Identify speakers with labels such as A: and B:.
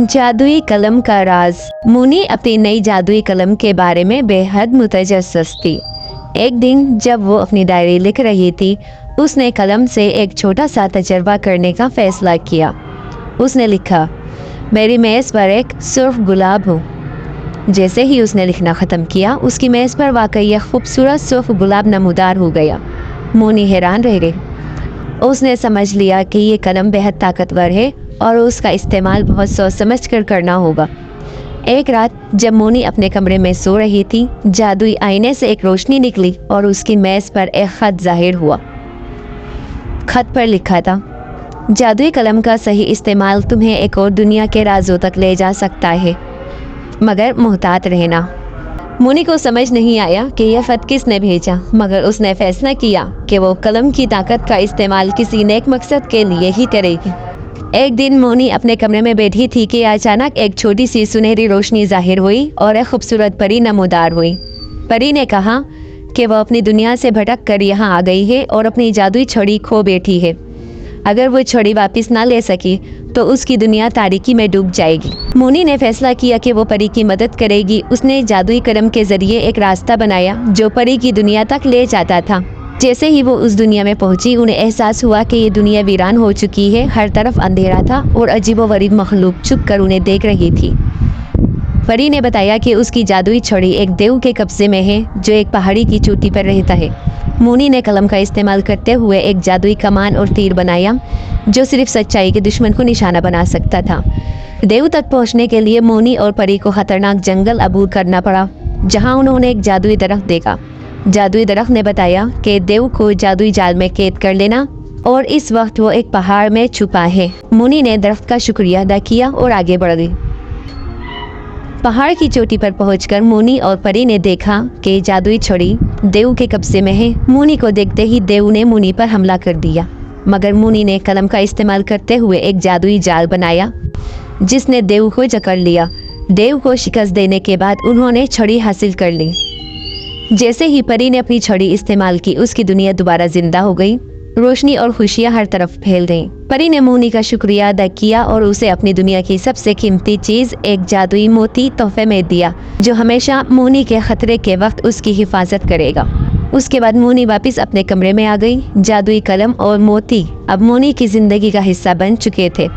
A: जादुई कलम का राज। मुनी अपनी नई जादुई कलम के बारे में बेहद मुतजस्सिस थी। एक दिन जब वो अपनी डायरी लिख रही थी, उसने कलम से एक छोटा सा तजर्बा करने का फैसला किया। उसने लिखा, मेरी मेज़ पर एक सुर्ख गुलाब हो। जैसे ही उसने लिखना ख़त्म किया, उसकी मेज़ पर वाकई एक खूबसूरत सुर्ख गुलाब नमूदार हो गया। मुनी हैरान रह गई। उसने समझ लिया कि ये कलम बेहद ताकतवर है और उसका इस्तेमाल बहुत सोच समझ कर करना होगा। एक रात जब मोनी अपने कमरे में सो रही थी, जादुई आईने से एक रोशनी निकली और उसकी मेज़ पर एक खत जाहिर हुआ। खत पर लिखा था, जादुई कलम का सही इस्तेमाल तुम्हें एक और दुनिया के राजों तक ले जा सकता है, मगर मुहतात रहना। मोनी को समझ नहीं आया कि यह खत किसने भेजा, मगर उसने फैसला किया कि वो कलम की ताकत का इस्तेमाल किसी नेक मकसद के लिए ही करेगी। एक दिन मोनी अपने कमरे में बैठी थी कि अचानक एक छोटी सी सुनहरी रोशनी जाहिर हुई और एक खूबसूरत परी नमूदार हुई। परी ने कहा कि वह अपनी दुनिया से भटक कर यहाँ आ गई है और अपनी जादुई छड़ी खो बैठी है। अगर वो छड़ी वापस ना ले सकी तो उसकी दुनिया तारीकी में डूब जाएगी। मोनी ने फैसला किया कि वो परी की मदद करेगी। उसने जादुई कलम के जरिए एक रास्ता बनाया जो परी की दुनिया तक ले जाता था। जैसे ही वो उस दुनिया में पहुंची, उन्हें एहसास हुआ कि ये दुनिया वीरान हो चुकी है। हर तरफ अंधेरा था और अजीबोगरीब मखलूक छुप कर उन्हें देख रही थी। परी ने बताया कि उसकी जादुई छड़ी एक देव के कब्जे में है जो एक पहाड़ी की चोटी पर रहता है। मोनी ने कलम का इस्तेमाल करते हुए एक जादुई कमान और तीर बनाया जो सिर्फ सच्चाई के दुश्मन को निशाना बना सकता था। देव तक पहुंचने के लिए मोनी और परी को खतरनाक जंगल अबूर करना पड़ा, जहां उन्होंने एक जादुई दरख्त देखा। जादुई दरख्त ने बताया कि देव को जादुई जाल में कैद कर लेना और इस वक्त वो एक पहाड़ में छुपा है। मोनी ने दरख्त का शुक्रिया अदा किया और आगे बढ़ गई। पहाड़ की चोटी पर पहुंचकर मोनी और परी ने देखा कि जादुई छड़ी देव के कब्जे में है। मोनी को देखते ही देव ने मोनी पर हमला कर दिया, मगर मोनी ने कलम का इस्तेमाल करते हुए एक जादुई जाल बनाया जिसने देव को जकड़ लिया। देव को शिकस्त देने के बाद उन्होंने छड़ी हासिल कर ली। जैसे ही परी ने अपनी छड़ी इस्तेमाल की, उसकी दुनिया दोबारा जिंदा हो गई। रोशनी और खुशियां हर तरफ फैल गईं। परी ने मोनी का शुक्रिया अदा किया और उसे अपनी दुनिया की सबसे कीमती चीज, एक जादुई मोती, तोहफे में दिया जो हमेशा मोनी के खतरे के वक्त उसकी हिफाजत करेगा। उसके बाद मोनी वापस अपने कमरे में आ गई। जादुई कलम और मोती अब मोनी की जिंदगी का हिस्सा बन चुके थे।